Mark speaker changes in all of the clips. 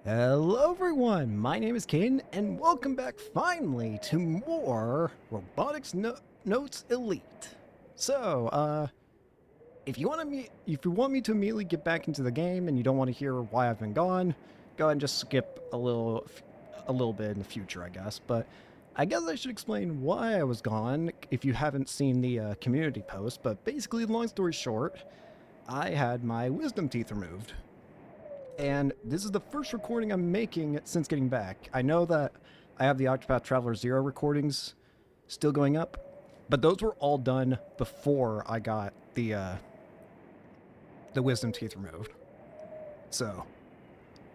Speaker 1: Hello everyone, my name is Caden, and welcome back finally to more Robotics Notes Elite. So, if you want me to immediately get back into the game and you don't want to hear why I've been gone, go ahead and just skip a little bit in the future, I guess. But I guess I should explain why I was gone if you haven't seen the community post. But basically, long story short, I had my wisdom teeth removed. And this is the first recording I'm making since getting back. I know that I have the Octopath Traveler 0 recordings still going up, but those were all done before I got the wisdom teeth removed. So,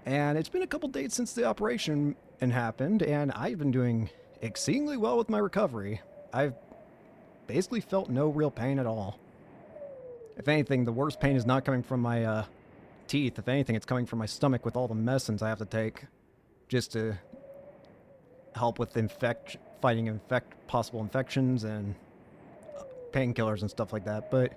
Speaker 1: and it's been a couple days since the operation happened, and I've been doing exceedingly well with my recovery. I've basically felt no real pain at all. If anything, the worst pain is not coming from my teeth. If anything, it's coming from my stomach with all the medicines I have to take just to help with fighting possible infections and painkillers and stuff like that. But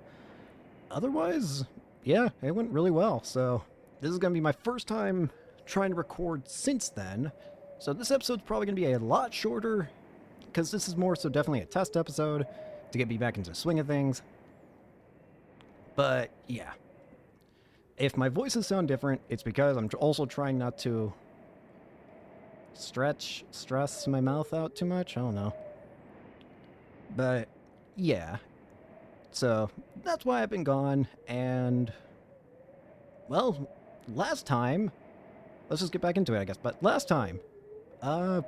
Speaker 1: otherwise, yeah, it went really well. So this is going to be my first time trying to record since then. So this episode's probably going to be a lot shorter because this is more so definitely a test episode to get me back into the swing of things. But yeah. If my voices sound different, it's because I'm also trying not to stress my mouth out too much. I don't know. But, yeah. So, that's why I've been gone, and, well, last time, let's just get back into it, I guess, but last time, well,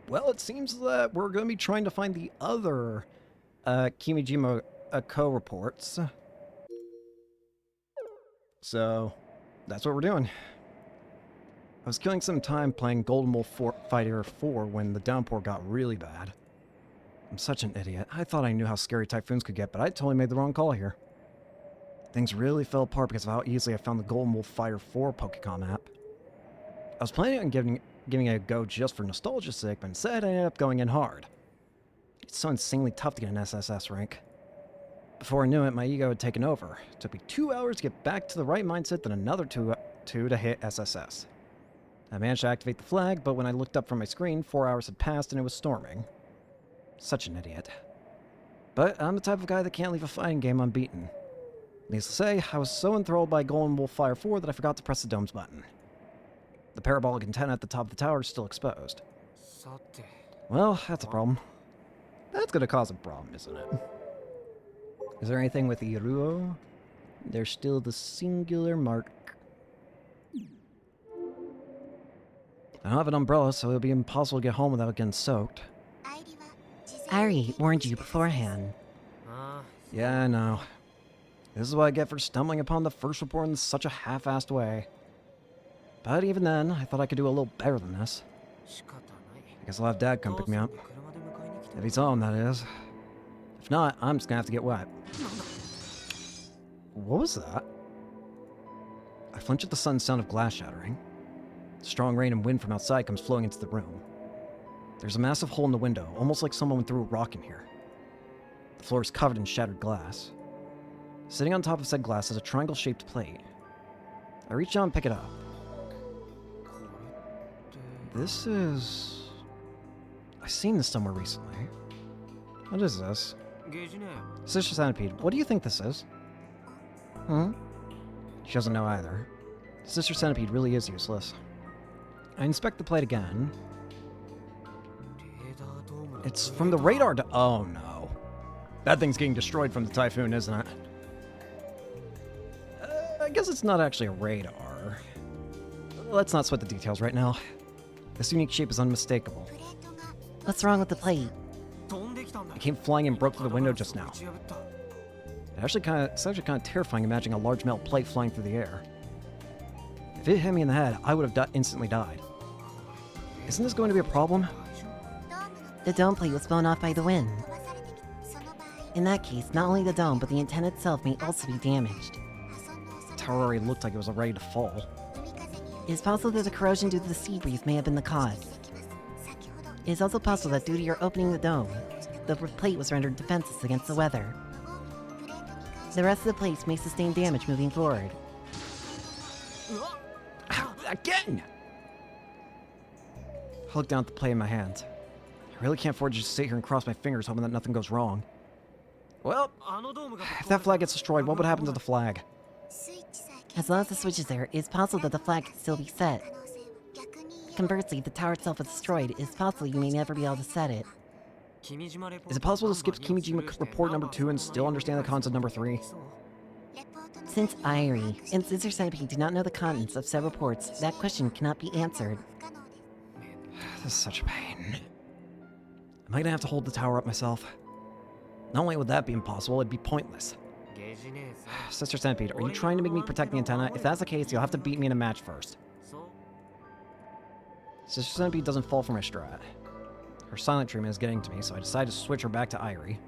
Speaker 1: it seems that we're going to be trying to find the other, Kimijima co-reports. So, that's what we're doing. I was killing some time playing Golden Wolf Fighter 4 when the downpour got really bad. I'm such an idiot. I thought I knew how scary typhoons could get, but I totally made the wrong call here. Things really fell apart because of how easily I found the Golden Wolf Fighter 4 Pokecom app. I was planning on giving it a go just for nostalgia's sake, but instead I ended up going in hard. It's so insanely tough to get an SSS rank. Before I knew it, my ego had taken over. It took me 2 hours to get back to the right mindset, then another two to hit SSS. I managed to activate the flag, but when I looked up from my screen, 4 hours had passed and it was storming. Such an idiot. But I'm the type of guy that can't leave a fighting game unbeaten. Needless to say, I was so enthralled by Golden Wolf Fire 4 that I forgot to press the dome's button. The parabolic antenna at the top of the tower is still exposed. Well, that's a problem. That's gonna cause a problem, isn't it? Is there anything with Iruo? There's still the singular mark. I don't have an umbrella, so it'll be impossible to get home without getting soaked.
Speaker 2: Ari warned you beforehand.
Speaker 1: Yeah, I know. This is what I get for stumbling upon the first report in such a half-assed way. But even then, I thought I could do a little better than this. I guess I'll have Dad come pick me up. If he's home, that is. If not, I'm just gonna have to get wet. What was that? I flinch at the sudden sound of glass shattering. Strong rain and wind from outside comes flowing into the room. There's a massive hole in the window, almost like someone threw a rock in here. The floor is covered in shattered glass. Sitting on top of said glass is a triangle-shaped plate. I reach out and pick it up. This is... I've seen this somewhere recently. What is this? Sister Centipede, what do you think this is? She doesn't know either. Sister Centipede really is useless. I inspect the plate again. It's from the radar oh no. That thing's getting destroyed from the typhoon, isn't it? I guess it's not actually a radar. Let's not sweat the details right now. This unique shape is unmistakable.
Speaker 2: What's wrong with the plate?
Speaker 1: It came flying and broke through the window just now. It's actually kind of terrifying imagining a large metal plate flying through the air. If it hit me in the head, I would have instantly died. Isn't this going to be a problem?
Speaker 2: The dome plate was blown off by the wind. In that case, not only the dome, but the antenna itself may also be damaged.
Speaker 1: The tower already looked like it was ready to fall.
Speaker 2: It is possible that the corrosion due to the sea breeze may have been the cause. It is also possible that due to your opening the dome, the plate was rendered defenseless against the weather. The rest of the plates may sustain damage moving forward.
Speaker 1: Again! I look down at the plate in my hands. I really can't afford to just sit here and cross my fingers hoping that nothing goes wrong. Well, if that flag gets destroyed, what would happen to the flag?
Speaker 2: As long as the switch is there, it's possible that the flag can still be set. Conversely, if the tower itself is destroyed, it's possible you may never be able to set it.
Speaker 1: Is it possible to skip Kimijima report number 2 and still understand the concept number 3?
Speaker 2: Since Irie and Scissor Centipede do not know the contents of said reports, that question cannot be answered.
Speaker 1: This is such a pain. Am I gonna have to hold the tower up myself? Not only would that be impossible, it'd be pointless. Sister Centipede, are you trying to make me protect the antenna? If that's the case, you'll have to beat me in a match first. Sister Centipede doesn't fall for my strat. Her silent treatment is getting to me, so I decided to switch her back to Irie.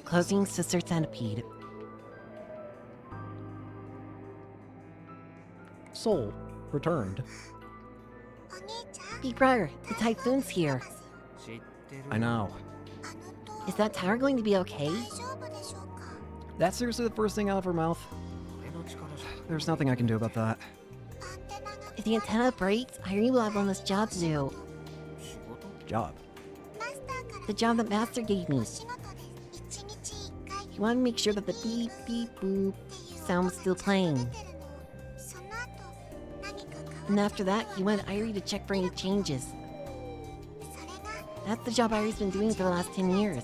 Speaker 2: Closing Sister Centipede.
Speaker 1: Soul returned.
Speaker 2: Big brother, the typhoon's here.
Speaker 1: I know.
Speaker 2: Is that tower going to be okay?
Speaker 1: That's seriously the first thing out of her mouth. There's nothing I can do about that.
Speaker 2: If the antenna breaks, Irie will have one less job to do.
Speaker 1: Job.
Speaker 2: The job that Master gave me. He wanted to make sure that the beep beep boop sound was still playing. And after that, he wanted Irie to check for any changes. That's the job Irie's been doing for the last 10 years.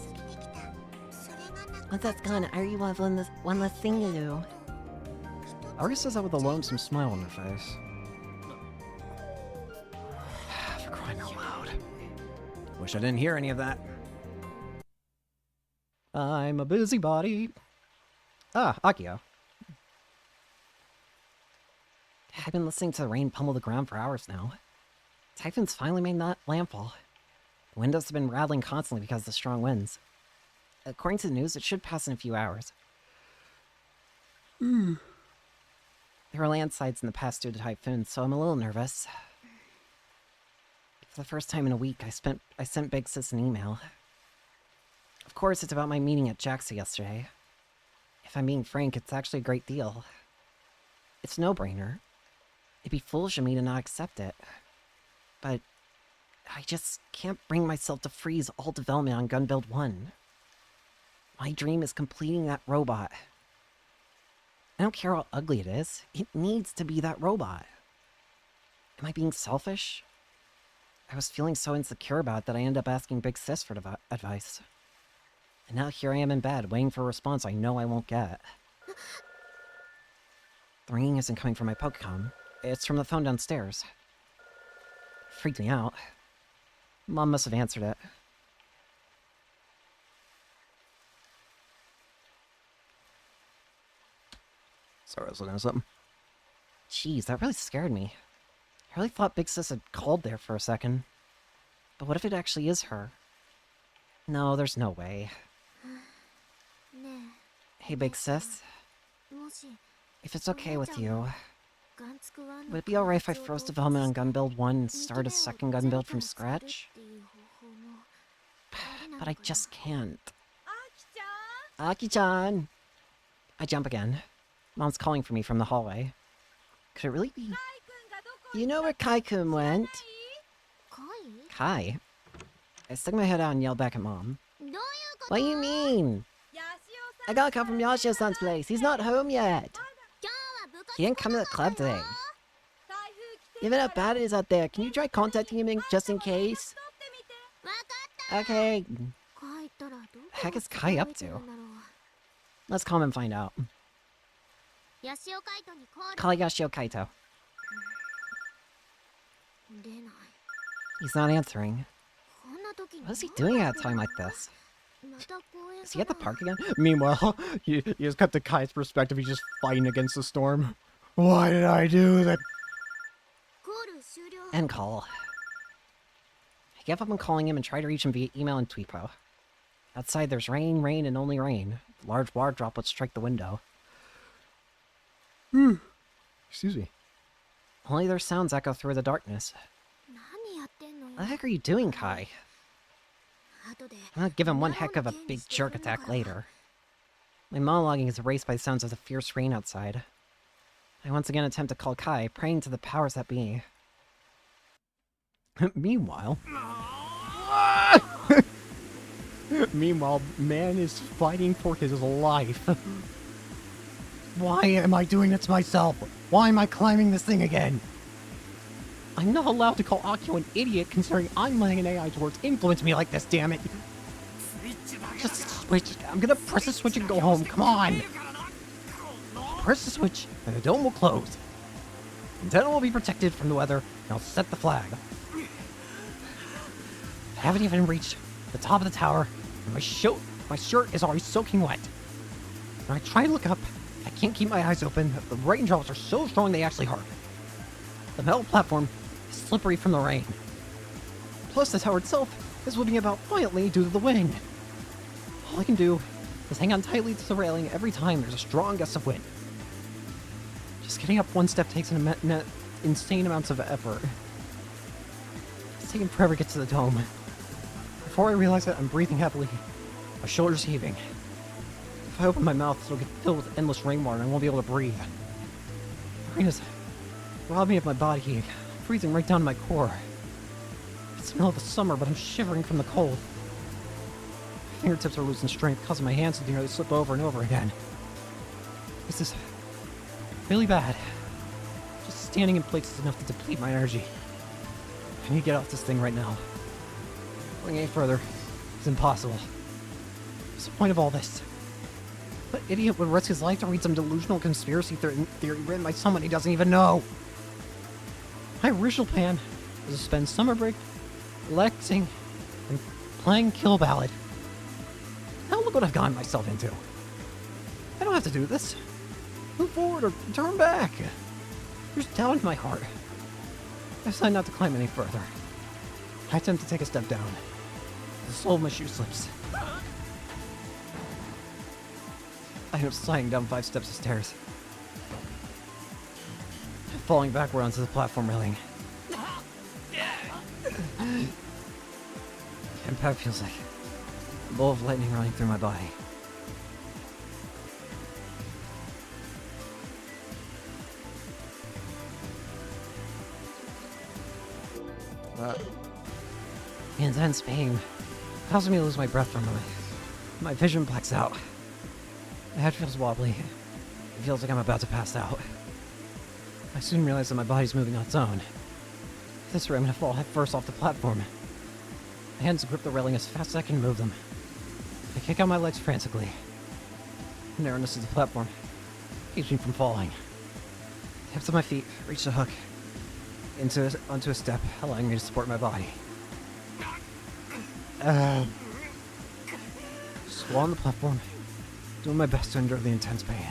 Speaker 2: Once that's gone, Irie will have one less thing to do.
Speaker 1: Irie says that with a lonesome smile on her face. For crying out loud. Wish I didn't hear any of that. I'm a busybody. Ah, Akio.
Speaker 2: I've been listening to the rain pummel the ground for hours now. Typhoon's finally made landfall. The windows have been rattling constantly because of the strong winds. According to the news, it should pass in a few hours. There were landslides in the past due to typhoon, so I'm a little nervous. For the first time in a week, I sent Big Sis an email. Of course, it's about my meeting at Jaxa yesterday. If I'm being frank, it's actually a great deal. It's a no-brainer. It'd be foolish of me to not accept it. But I just can't bring myself to freeze all development on Gun Build 1. My dream is completing that robot. I don't care how ugly it is. It needs to be that robot. Am I being selfish? I was feeling so insecure about it that I ended up asking Big Sis for advice. And now here I am in bed, waiting for a response I know I won't get. The ringing isn't coming from my Pokecom. It's from the phone downstairs. It freaked me out. Mom must have answered it.
Speaker 1: Sorry, I was looking at something.
Speaker 2: Jeez, that really scared me. I really thought Big Sis had called there for a second. But what if it actually is her? No, there's no way. Hey, Big Sis. If it's okay with you, would it be alright if I froze development on Gun Build 1 and start a second gun build from scratch? But I just can't. Aki-chan! I jump again. Mom's calling for me from the hallway. Could it really be? You know where Kai-kun went? Kai? I stuck my head out and yelled back at Mom. What do you mean? I got a call from Yashio-san's place. He's not home yet. He didn't come to the club today. Given how bad it is out there, can you try contacting him just in case? Okay. The heck is Kai up to? Let's call him and find out. Call Yashio Kaito. He's not answering. What is he doing at a time like this? Is he at the park again?
Speaker 1: Meanwhile, you just cut to Kai's perspective. He's just fighting against the storm. Why did I do that?
Speaker 2: End call. I gave up on calling him and tried to reach him via email and Tweepo. Outside there's rain, rain, and only rain. Large water droplets strike the window.
Speaker 1: Excuse me.
Speaker 2: Only their sounds echo through the darkness. What the heck are you doing, Kai? I'm gonna give him one heck of a big jerk attack later. My monologuing is erased by the sounds of the fierce rain outside. I once again attempt to call Kai, praying to the powers that be.
Speaker 1: Meanwhile, man is fighting for his life. Why am I doing this to myself? Why am I climbing this thing again? I'm not allowed to call Akio an idiot considering I'm letting an AI towards influence me like this, damn it. Just switch. I'm gonna press the switch and go home, come on. Press the switch and the dome will close. And then it will be protected from the weather and I'll set the flag. I haven't even reached the top of the tower and my shirt is already soaking wet. When I try to look up, I can't keep my eyes open. The raindrops are so strong they actually hurt. The metal platform is slippery from the rain. Plus the tower itself is moving about violently due to the wind. All I can do is hang on tightly to the railing every time there's a strong gust of wind. Just getting up one step takes insane amounts of effort. It's taking forever to get to the dome. Before I realize it, I'm breathing heavily. My shoulders heaving. If I open my mouth, it'll get filled with endless rainwater and I won't be able to breathe. The rain has robbed me of my body heat, freezing right down to my core. It's the middle of the summer, but I'm shivering from the cold. My fingertips are losing strength, causing my hands to nearly slip over and over again. This is really bad. Just standing in place is enough to deplete my energy. I need to get off this thing right now. Going any further is impossible. What's the point of all this? What idiot would risk his life to read some delusional conspiracy theory written by someone he doesn't even know? My original plan was to spend summer break relaxing and playing Kill Ballad. Now look what I've gotten myself into. I don't have to do this. Move forward or turn back. There's doubt in my heart. I decide not to climb any further. I attempt to take a step down. The sole of my shoe slips. I end up sliding down 5 steps of stairs. Falling backward onto the platform railing. Impact feels like a bolt of lightning running through my body. The intense pain causes me to lose my breath for a moment. My vision blacks out. My head feels wobbly. It feels like I'm about to pass out. I soon realize that my body's moving on its own. This way I'm gonna fall head first off the platform. My hands grip the railing as fast as I can move them. I kick out my legs frantically. The narrowness of the platform keeps me from falling. The tips of my feet reach the hook onto a step, allowing me to support my body. Just while on the platform, doing my best to endure the intense pain.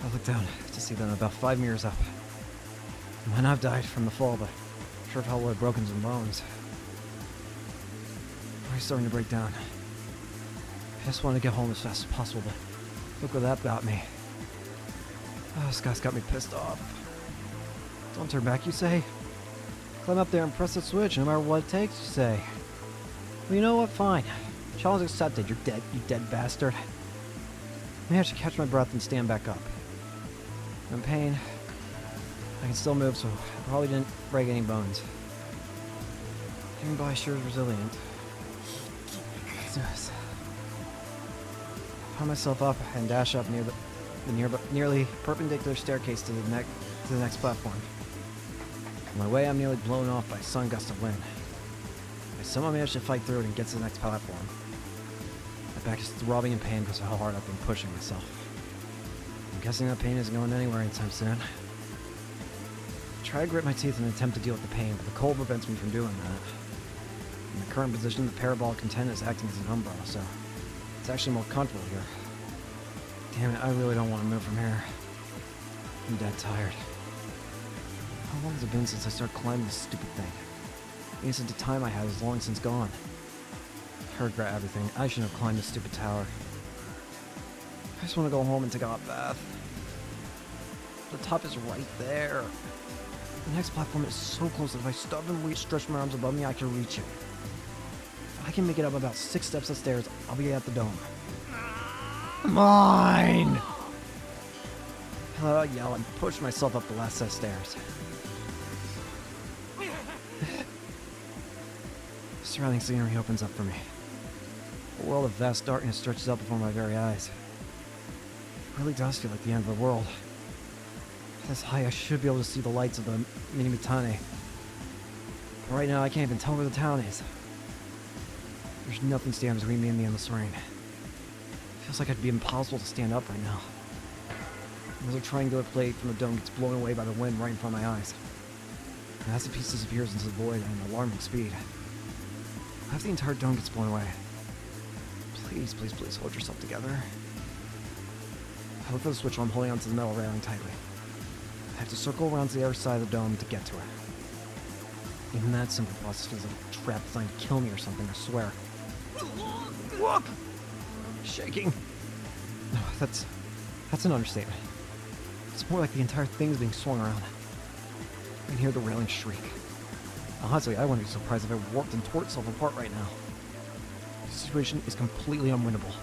Speaker 1: I look down to see that I'm about 5 meters up. I might not have died from the fall, but I'm sure felt would have broken some bones. I'm starting to break down. I just want to get home as fast as possible, but look what that got me. Oh, this guy's got me pissed off. Don't turn back, you say? Climb up there and press the switch, no matter what it takes, you say. Well, you know what? Fine. Challenge accepted, you're dead, you dead bastard. Maybe I should catch my breath and stand back up. I'm in pain. I can still move, so I probably didn't break any bones. Human body sure is resilient. Let's do this. I pull myself up and dash up near the nearly perpendicular staircase to the next platform. On my way, I'm nearly blown off by a sudden gust of wind. I somehow manage to fight through it and get to the next platform. My back is throbbing in pain because of how hard I've been pushing myself. I'm guessing that pain isn't going anywhere anytime soon. I try to grit my teeth in an attempt to deal with the pain, but the cold prevents me from doing that. In the current position, the parabolic content is acting as an umbrella, so it's actually more comfortable here. Damn it, I really don't want to move from here. I'm dead tired. How long has it been since I started climbing this stupid thing? The instant of time I had is long since gone. I regret everything. I shouldn't have climbed this stupid tower. I just want to go home and take a hot bath. The top is right there. The next platform is so close that if I stubbornly stretch my arms above me, I can reach it. If I can make it up about 6 steps of stairs, I'll be at the dome. Mine! I let out a yell and pushed myself up the last set of stairs. The surrounding scenery opens up for me. A world of vast darkness stretches out before my very eyes. It really does feel like the end of the world. This high, I should be able to see the lights of the Mini-Mitane. But right now, I can't even tell where the town is. There's nothing standing between me and the endless rain. It feels like it'd be impossible to stand up right now. Another triangular plate from the dome gets blown away by the wind right in front of my eyes. And as the piece disappears into the void at an alarming speed, half the entire dome gets blown away. Please, please, please hold yourself together. I look for the switch while I'm holding onto the metal railing tightly. I have to circle around to the other side of the dome to get to it. Even that simple process feels like a trap designed to kill me or something, I swear. Look! Shaking. No, that's an understatement. It's more like the entire thing is being swung around. I can hear the railing shriek. Honestly, I wouldn't be surprised if it warped and tore itself apart right now. The situation is completely unwinnable.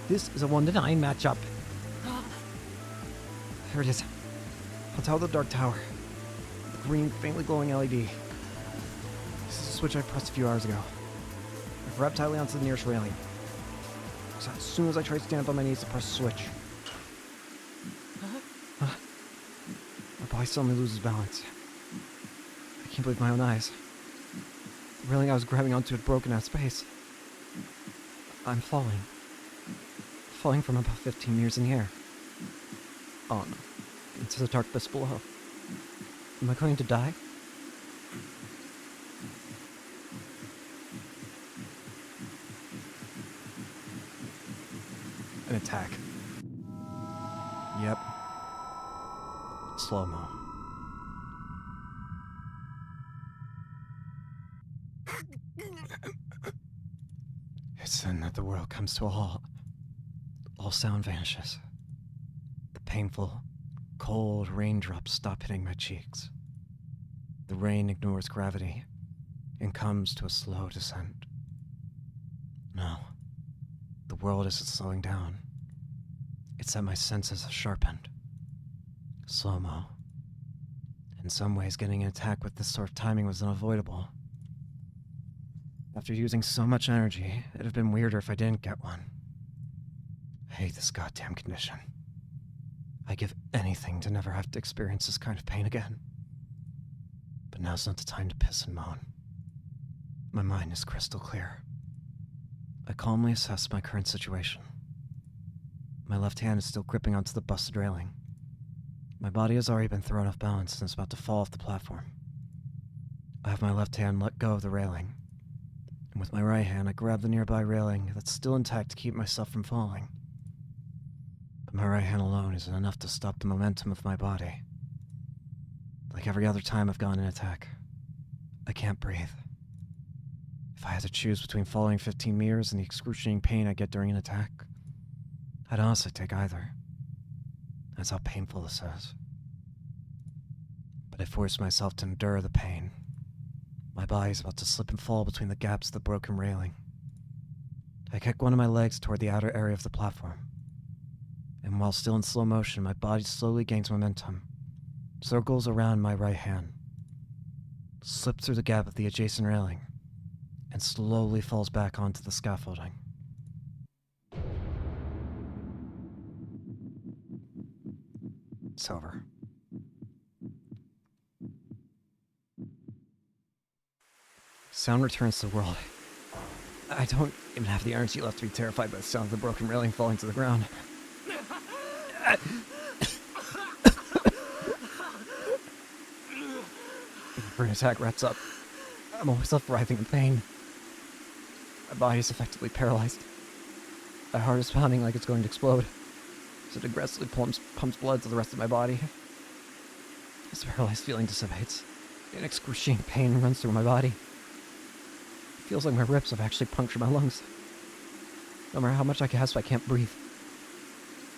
Speaker 1: This is a 1-9 matchup. There it is. On top of the dark tower. The green, faintly glowing LED. This is a switch I pressed a few hours ago. I grabbed tightly onto the nearest railing. So as soon as I tried to stand up on my knees to press the switch, my body suddenly loses balance. I can't believe my own eyes. The railing I was grabbing onto had broken out of space. I'm falling. Falling from about 15 meters in the air. On. Into the dark abyss below. Am I going to die? An attack. Yep. Slow-mo. It's then that the world comes to a halt. All sound vanishes. The painful, cold raindrops stop hitting my cheeks. The rain ignores gravity and comes to a slow descent. No, the world isn't slowing down. It's that my senses have sharpened. Slow-mo. In some ways, getting an attack with this sort of timing was unavoidable. After using so much energy, it'd have been weirder if I didn't get one. I hate this goddamn condition. I'd give anything to never have to experience this kind of pain again. But now's not the time to piss and moan. My mind is crystal clear. I calmly assess my current situation. My left hand is still gripping onto the busted railing. My body has already been thrown off balance and is about to fall off the platform. I have my left hand let go of the railing, and with my right hand I grab the nearby railing that's still intact to keep myself from falling. But my right hand alone isn't enough to stop the momentum of my body. Like every other time I've gone in attack, I can't breathe. If I had to choose between falling 15 meters and the excruciating pain I get during an attack, I'd honestly take either. That's how painful this is. But I forced myself to endure the pain. My body's about to slip and fall between the gaps of the broken railing. I kick one of my legs toward the outer area of the platform. And while still in slow motion, my body slowly gains momentum, circles around my right hand, slips through the gap of the adjacent railing, and slowly falls back onto the scaffolding. It's over. Sound returns to the world. I don't even have the energy left to be terrified by the sound of the broken railing falling to the ground. Before an attack wraps up, I'm always left writhing in pain. My body is effectively paralyzed. My heart is pounding like it's going to explode, as it aggressively pumps blood to the rest of my body. This paralyzed feeling dissipates. An excruciating pain runs through my body. It feels like my ribs have actually punctured my lungs. No matter how much I gasp, I can't breathe.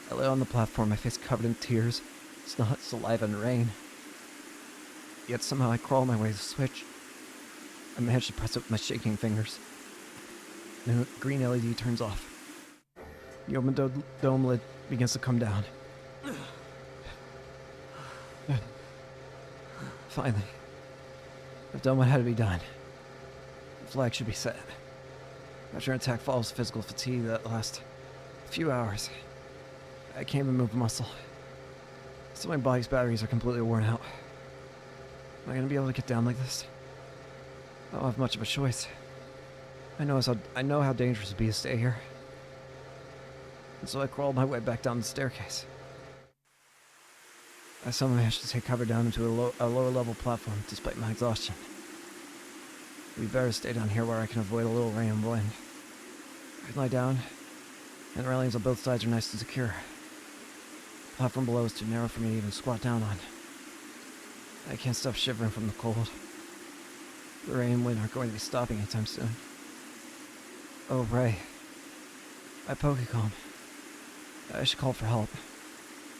Speaker 1: I lay on the platform, my face covered in tears, snot, saliva, and rain. Yet somehow I crawl my way to the switch. I manage to press it with my shaking fingers. Then the green LED turns off. The open dome lid begins to come down. Finally, I've done what had to be done. The flag should be set. After an attack follows physical fatigue that lasts a few hours, I can't even move a muscle. So my body's batteries are completely worn out. Am I gonna be able to get down like this? I don't have much of a choice. I know how dangerous it'd be to stay here. And so I crawled my way back down the staircase. I somehow managed to take cover down into a lower level platform despite my exhaustion. It'd be better to stay down here where I can avoid a little rain and wind. I can lie down, and the railings on both sides are nice and secure. The platform below is too narrow for me to even squat down on. I can't stop shivering from the cold. The rain and wind aren't going to be stopping anytime soon. Oh, Ray. My Pokecom. I should call for help.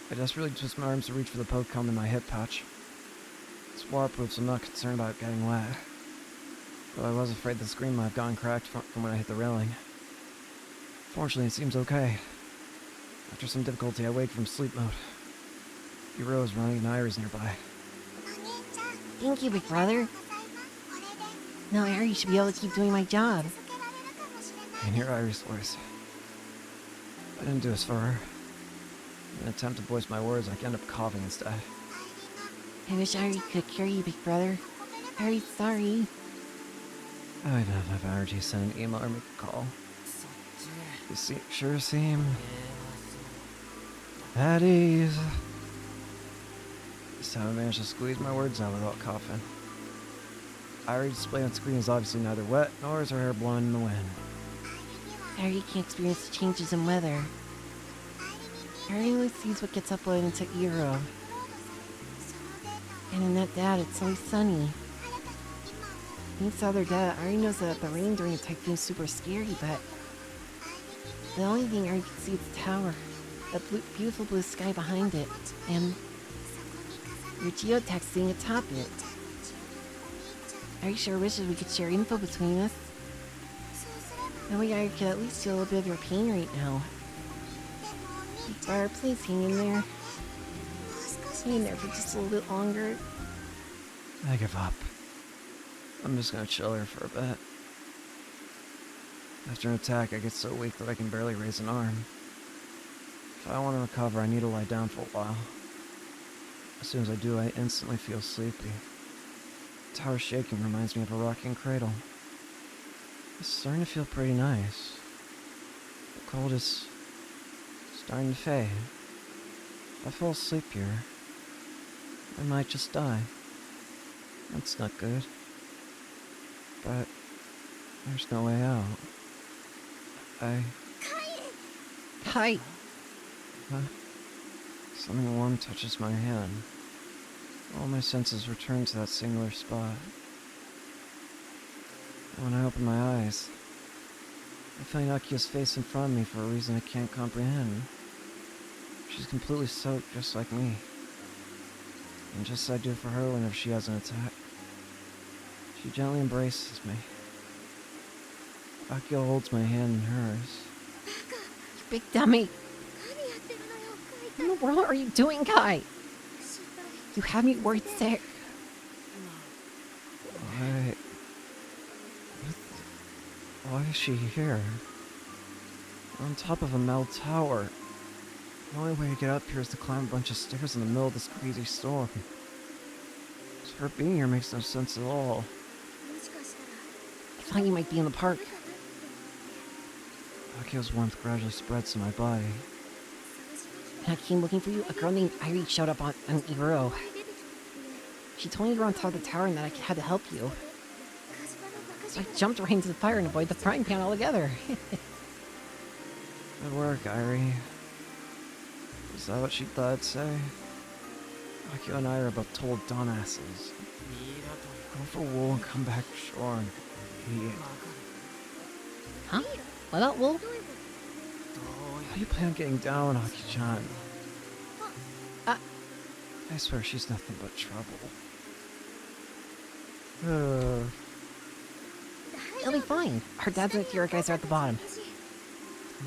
Speaker 1: I desperately twist my arms to reach for the Pokecom in my hip pouch. It's waterproof, so I'm not concerned about getting wet. Though I was afraid the screen might have gotten cracked from when I hit the railing. Fortunately, it seems okay. After some difficulty, I wake from sleep mode. Hiro is running and Iris nearby.
Speaker 2: Thank you, big brother. Now Ari should be able to keep doing my job.
Speaker 1: I can hear Iris' voice. I didn't do this for her. In an attempt to voice my words, I end up coughing instead.
Speaker 2: I wish Ari could carry you, big brother. Ari's sorry.
Speaker 1: I don't have enough energy to send an email or make a call. You sure seem at ease. This time I managed to squeeze my words out without coughing. Ari's display on screen is obviously neither wet nor is her hair blowing in the wind.
Speaker 2: Ari can experience the changes in weather. Ari only sees what gets uploaded into Eero. And in that data, it's always sunny. Thanks to other data, Ari knows that the rain during a typhoon is super scary, but the only thing Ari can see is the tower, the beautiful blue sky behind it, and your geotech sitting atop it. Ari sure wishes we could share info between us. That way Ari could at least feel a little bit of your pain right now. Big brother, please hang in there. Hang in there for just a little bit longer.
Speaker 1: I give up. I'm just gonna chill here for a bit. After an attack, I get so weak that I can barely raise an arm. If I want to recover, I need to lie down for a while. As soon as I do, I instantly feel sleepy. The tower shaking reminds me of a rocking cradle. It's starting to feel pretty nice. The cold is starting to fade. If I fall asleep here, I might just die. That's not good. But there's no way out.
Speaker 2: Hi.
Speaker 1: Huh? Something warm touches my hand. All my senses return to that singular spot. And when I open my eyes, I find Akia's face in front of me for a reason I can't comprehend. She's completely soaked just like me. And just as I do for her whenever she has an attack. She gently embraces me. Akio holds my hand in hers.
Speaker 2: You big dummy. What in the world are you doing, Kai? You have me worried sick.
Speaker 1: Why is she here? We're on top of a metal tower. The only way to get up here is to climb a bunch of stairs in the middle of this crazy storm. So her being here makes no sense at all.
Speaker 2: I thought you might be in the park.
Speaker 1: Akio's warmth gradually spreads to my body.
Speaker 2: When I came looking for you, a girl named Irie showed up on Eero. She told me you were on top of the tower and that I had to help you. So I jumped right into the fire and avoided the frying pan altogether.
Speaker 1: Good work, Irie. Is that what she thought I'd say? Akio and I are both total dumbasses. Go for wool and come back shore and idiot.
Speaker 2: Huh? What about wool?
Speaker 1: How do you plan on getting down, Aki-chan?
Speaker 2: Uh.
Speaker 1: I swear she's nothing but trouble.
Speaker 2: It'll be fine. Our dads and Akira guys are at the bottom.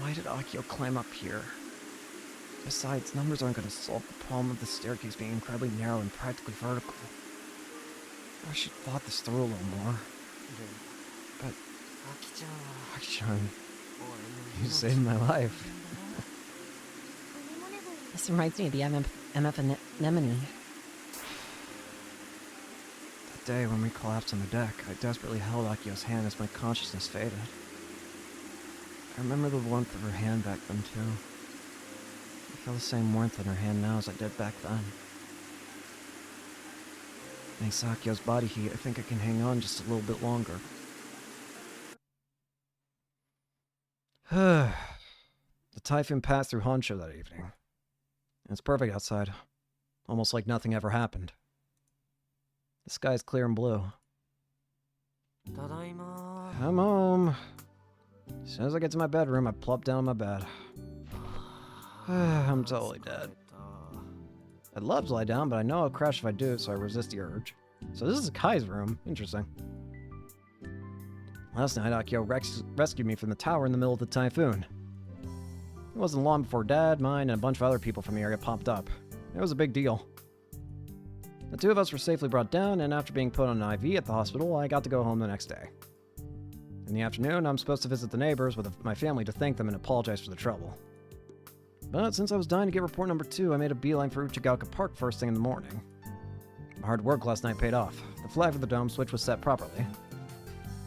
Speaker 1: Why did Akio climb up here? Besides, numbers aren't going to solve the problem of the staircase being incredibly narrow and practically vertical. I should have thought this through a little more. But... Aki-chan, you saved my life.
Speaker 2: This reminds me of the MF anemone.
Speaker 1: That day when we collapsed on the deck, I desperately held Akio's hand as my consciousness faded. I remember the warmth of her hand back then, too. I feel the same warmth in her hand now as I did back then. Thanks to Akio's body heat, I think I can hang on just a little bit longer. The typhoon passed through Honshu that evening. It's perfect outside. Almost like nothing ever happened. The sky's clear and blue. I'm home. As soon as I get to my bedroom, I plop down on my bed. I'm totally dead. I'd love to lie down, but I know I'll crash if I do, so I resist the urge. So this is Kai's room. Interesting. Last night, Akio rescued me from the tower in the middle of the typhoon. It wasn't long before Dad, mine, and a bunch of other people from the area popped up. It was a big deal. The two of us were safely brought down, and after being put on an IV at the hospital, I got to go home the next day. In the afternoon, I'm supposed to visit the neighbors with my family to thank them and apologize for the trouble. But since I was dying to get report number 2, I made a beeline for Uchigaoka Park first thing in the morning. My hard work last night paid off. The flag for the dome switch was set properly.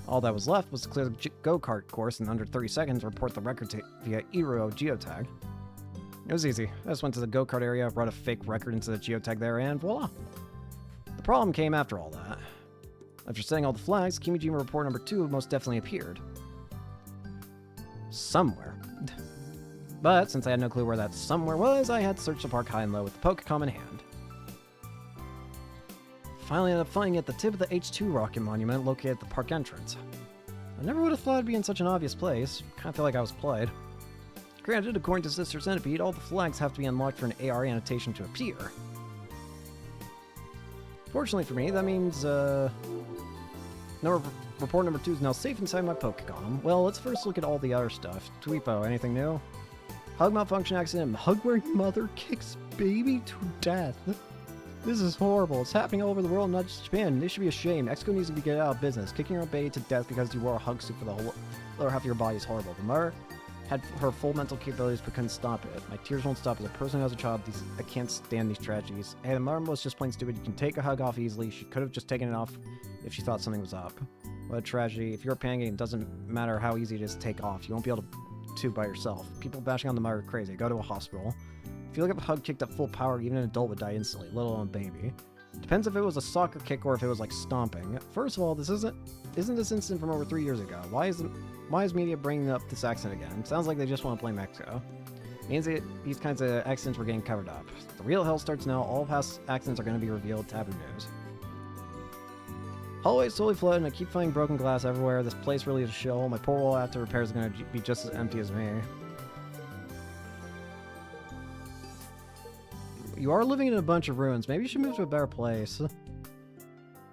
Speaker 1: All that was left was to clear the go-kart course in under 30 seconds and report the record via Iro geotag. It was easy. I just went to the go-kart area, wrote a fake record into the geotag there, and voila! The problem came after all that. After setting all the flags, Kimijima report number 2 most definitely appeared. Somewhere. But since I had no clue where that somewhere was, I had to search the park high and low with the Pokecom in hand. Finally ended up finding it at the tip of the H2 rocket monument located at the park entrance. I never would have thought it'd be in such an obvious place. Kinda feel like I was played. Granted, according to Sister Centipede, all the flags have to be unlocked for an AR annotation to appear. Fortunately for me, that means, report number 2 is now safe inside my Pokecom. Well, let's first look at all the other stuff. Tweepo, anything new? Hug malfunction accident. Hug-wearing mother kicks baby to death. This is horrible. It's happening all over the world, not just Japan. They should be ashamed. Exco needs to be get out of business. Kicking your baby to death because you wore a hug suit for the whole lower half of your body is horrible. The mother had her full mental capabilities but couldn't stop it. My tears won't stop. As a person who has a child, I can't stand these tragedies. Hey, the mother was just plain stupid. You can take a hug off easily. She could have just taken it off if she thought something was up. What a tragedy. If you're panicking, it doesn't matter how easy it is to take off. You won't be able to by yourself. People bashing on the mother are crazy. Go to a hospital. If you look up a hug kicked at full power, even an adult would die instantly, let alone a baby. Depends if it was a soccer kick or if it was like stomping. First of all, this isn't this incident from over 3 years ago. Why is media bringing up this accident again? Sounds like they just want to blame Mexico. Means these kinds of accidents were getting covered up. The real hell starts now. All past accidents are going to be revealed. Taboo news. Hallways slowly flooding. I keep finding broken glass everywhere. This place really is a shell. My poor wall after repairs is going to be just as empty as me. You are living in a bunch of ruins. Maybe you should move to a better place.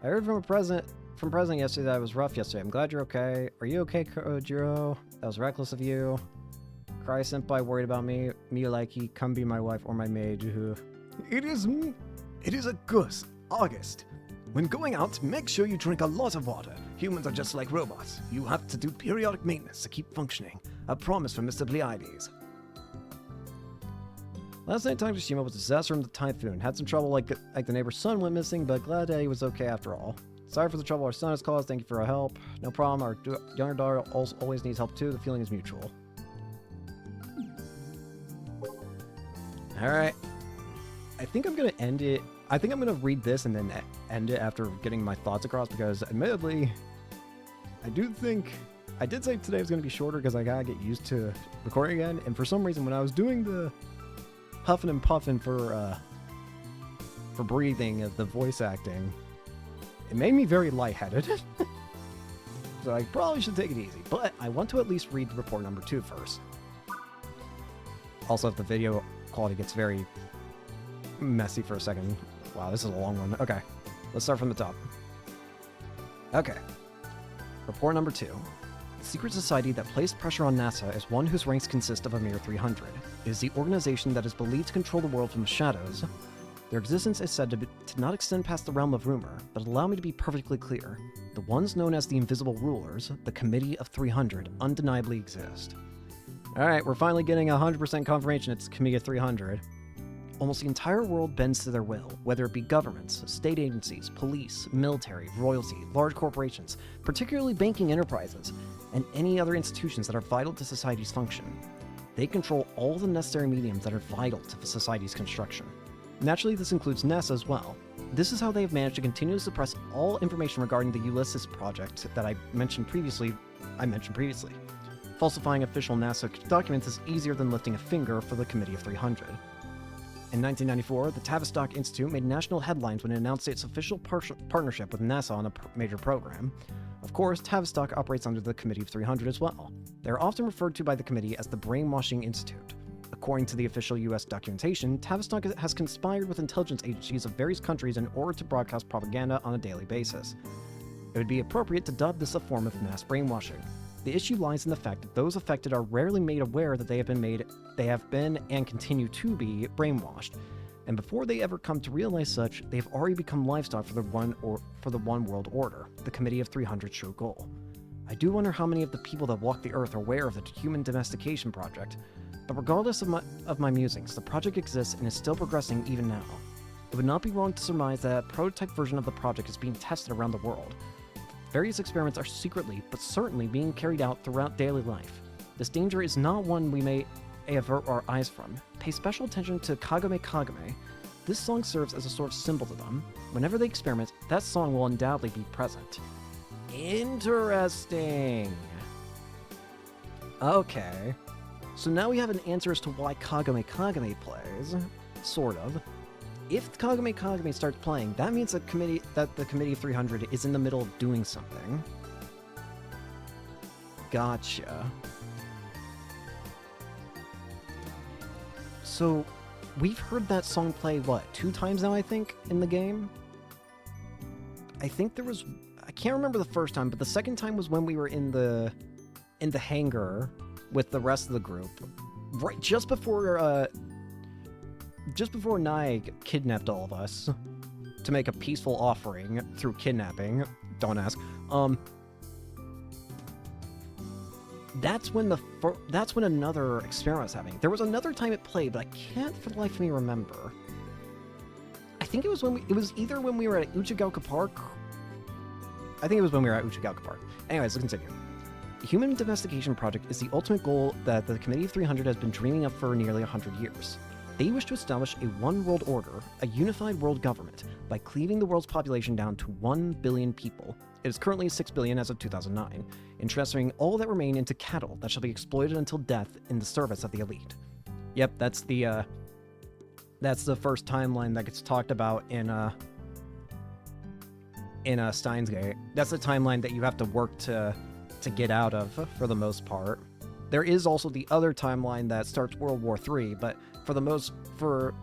Speaker 1: I heard from President yesterday that it was rough yesterday. I'm glad you're okay. Are you okay, Kojiro? That was reckless of you. Cry senpai worried about me. Miyuki, come be my wife or my maid. It is August. When going out, make sure you drink a lot of water. Humans are just like robots. You have to do periodic maintenance to keep functioning. A promise from Mr. Pleiades. Last night, Tanjishima was a disaster from the typhoon. Had some trouble like the neighbor's son went missing, but glad that he was okay after all. Sorry for the trouble our son has caused. Thank you for our help. No problem. Our younger daughter always needs help too. The feeling is mutual. Alright. I think I'm going to end it. I think I'm going to read this and then end it after getting my thoughts across because admittedly, I did say today was going to be shorter because I got to get used to recording again. And for some reason, when I was doing the huffing and puffing for breathing of the voice acting, it made me very lightheaded. So I probably should take it easy, but I want to at least read report number 2 first. Also, if the video quality gets very messy for a second. Wow, this is a long one. Okay, let's start from the top. Okay. Report number 2. The secret society that placed pressure on NASA is one whose ranks consist of a mere 300. It is the organization that is believed to control the world from the shadows. Their existence is said to not extend past the realm of rumor, but allow me to be perfectly clear. The ones known as the Invisible Rulers, the Committee of 300, undeniably exist. Alright, we're finally getting 100% confirmation it's Committee of 300. Almost the entire world bends to their will, whether it be governments, state agencies, police, military, royalty, large corporations, particularly banking enterprises, and any other institutions that are vital to society's function. They control all the necessary mediums that are vital to society's construction. Naturally, this includes NASA as well. This is how they have managed to continue to suppress all information regarding the Ulysses project that I mentioned previously. Falsifying official NASA documents is easier than lifting a finger for the Committee of 300. In 1994, the Tavistock Institute made national headlines when it announced its official partnership with NASA on a major program. Of course, Tavistock operates under the Committee of 300 as well. They are often referred to by the committee as the Brainwashing Institute. According to the official U.S. documentation, Tavistock has conspired with intelligence agencies of various countries in order to broadcast propaganda on a daily basis. It would be appropriate to dub this a form of mass brainwashing. The issue lies in the fact that those affected are rarely made aware that they have been and continue to be brainwashed, and before they ever come to realize such, they have already become livestock for the One World Order, the Committee of 300's true goal. I do wonder how many of the people that walk the earth are aware of the human domestication project, but regardless of my musings, the project exists and is still progressing even now. It would not be wrong to surmise that a prototype version of the project is being tested around the world. Various experiments are secretly, but certainly being carried out throughout daily life. This danger is not one we may avert our eyes from. Pay special attention to Kagome Kagome. This song serves as a sort of symbol to them. Whenever they experiment, that song will undoubtedly be present. Interesting. Okay. So now we have an answer as to why Kagome Kagome plays. Sort of. If Kagome Kagome starts playing, that means that the Committee of 300 is in the middle of doing something. Gotcha. So, we've heard that song play, what, 2 times now, I think, in the game? I think there was... I can't remember the first time, but the second time was when we were in the hangar with the rest of the group. Right, just before Nye kidnapped all of us to make a peaceful offering through kidnapping. Don't ask. That's when another experiment was happening. There was another time it played, but I can't for the life of me remember. I think it was either when we were at Uchigaoka Park. I think it was when we were at Uchigaoka Park. Anyways, let's continue. The Human Domestication Project is the ultimate goal that the Committee of 300 has been dreaming of for nearly 100 years. They wish to establish a one world order, a unified world government, by cleaving the world's population down to 1 billion people. It is currently 6 billion as of 2009, and transferring all that remain into cattle that shall be exploited until death in the service of the elite. Yep, that's the first timeline that gets talked about in Steins Gate. That's the timeline that you have to work to get out of, for the most part. There is also the other timeline that starts World War III, but for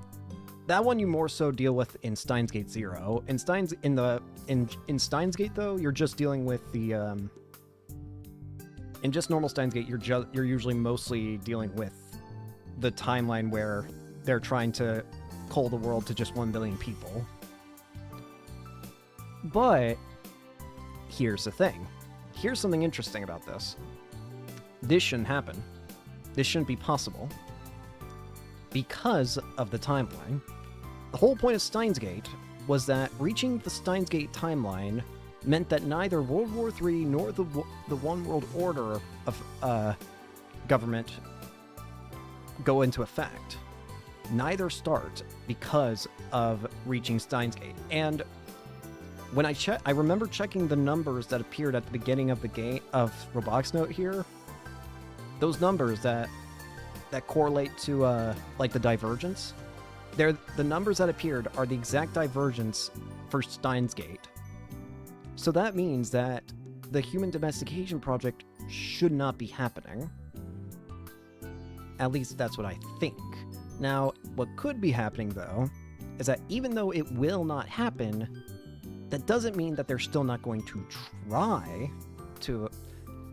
Speaker 1: that one you more so deal with in Steins Gate 0. In Steins Gate though, you're just dealing with the in just normal Steins Gate, you're usually mostly dealing with the timeline where they're trying to cull the world to just 1 billion people. But here's the thing. Here's something interesting about this. This shouldn't happen. This shouldn't be possible. Because of the timeline. The whole point of Steins Gate was that reaching the Steins Gate timeline meant that neither World War III nor the One World Order of government go into effect. Neither start because of reaching Steins Gate. And when I remember checking the numbers that appeared at the beginning of the game of Robotics Note here. Those numbers that correlate to like the divergence, the numbers that appeared are the exact divergence for Steins Gate. So that means that the Human Domestication Project should not be happening. At least that's what I think. Now, what could be happening though, is that even though it will not happen, that doesn't mean that they're still not going to try to...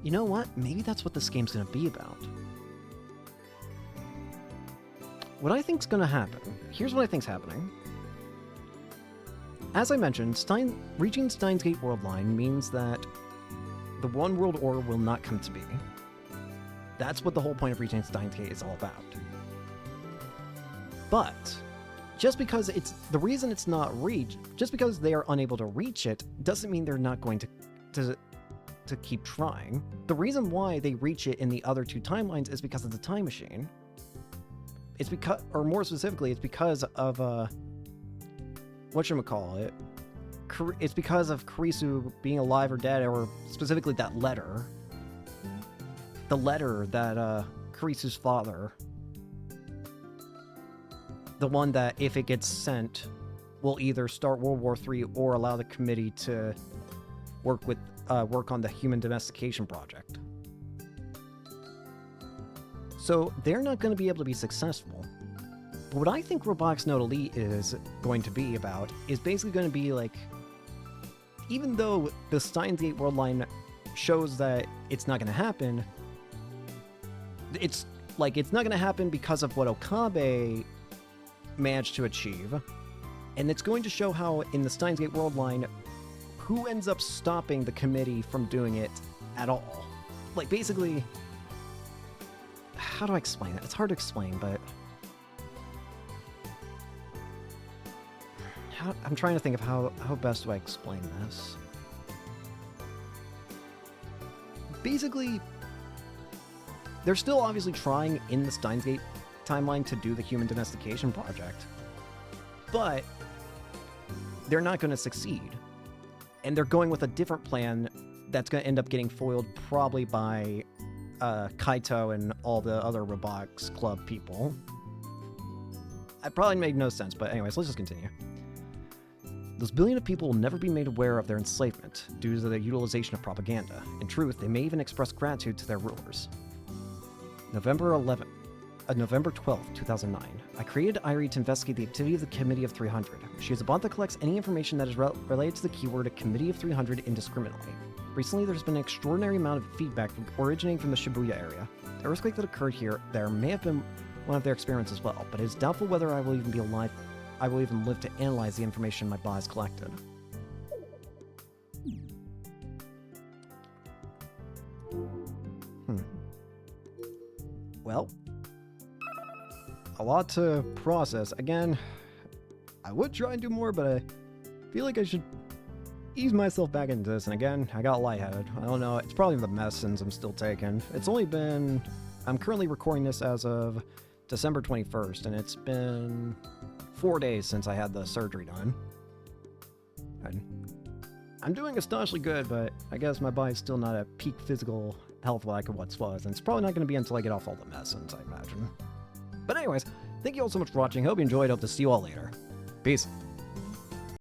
Speaker 1: You know what? Maybe that's what this game's going to be about. What I think's going to happen... Here's what I think's happening. As I mentioned, reaching Steins Gate World Line means that the One World Order will not come to be. That's what the whole point of reaching Steins Gate is all about. But just because it's the reason it's not reached, just because they are unable to reach it, doesn't mean they're not going to keep trying. The reason why they reach it in the other two timelines is because of the time machine. It's because, or more specifically, it's because of whatchamacallit. It's because of Kurisu being alive or dead, or specifically that letter. The letter that Kurisu's father, the one that, if it gets sent, will either start World War III or allow the committee to work on the human domestication project. So they're not going to be able to be successful. But what I think Robotics Note Elite is going to be about is basically going to be like, even though the Steins Gate World Line shows that it's not going to happen, it's not going to happen because of what Okabe managed to achieve, and it's going to show how in the Steins Gate World Line, who ends up stopping the committee from doing it at all. Like, basically, how do I explain it? It's hard to explain, but I'm trying to think of how best do I explain this. Basically, they're still obviously trying in the Steins Gate timeline to do the human domestication project, but they're not going to succeed. And they're going with a different plan that's going to end up getting foiled probably by Kaito and all the other Robotics Club people. It probably made no sense, but anyways, let's just continue. Those billion of people will never be made aware of their enslavement due to the utilization of propaganda. In truth, they may even express gratitude to their rulers. November 12th, 2009. I created Irie to investigate the activity of the Committee of 300. She is a bot that collects any information that is related to the keyword Committee of 300 indiscriminately. Recently, there's been an extraordinary amount of feedback originating from the Shibuya area. The earthquake that occurred there may have been one of their experiments as well, but it is doubtful whether I will even live to analyze the information my bot has collected. Well, a lot to process. Again, I would try and do more, but I feel like I should ease myself back into this. And again, I got lightheaded. I don't know. It's probably the medicines I'm still taking. It's only been... I'm currently recording this as of December 21st, and it's been 4 days since I had the surgery done. I'm doing astonishingly good, but I guess my body's still not at peak physical health like it once was, and it's probably not going to be until I get off all the medicines, I imagine. But anyways, thank you all so much for watching. Hope you enjoyed. Hope to see you all later. Peace.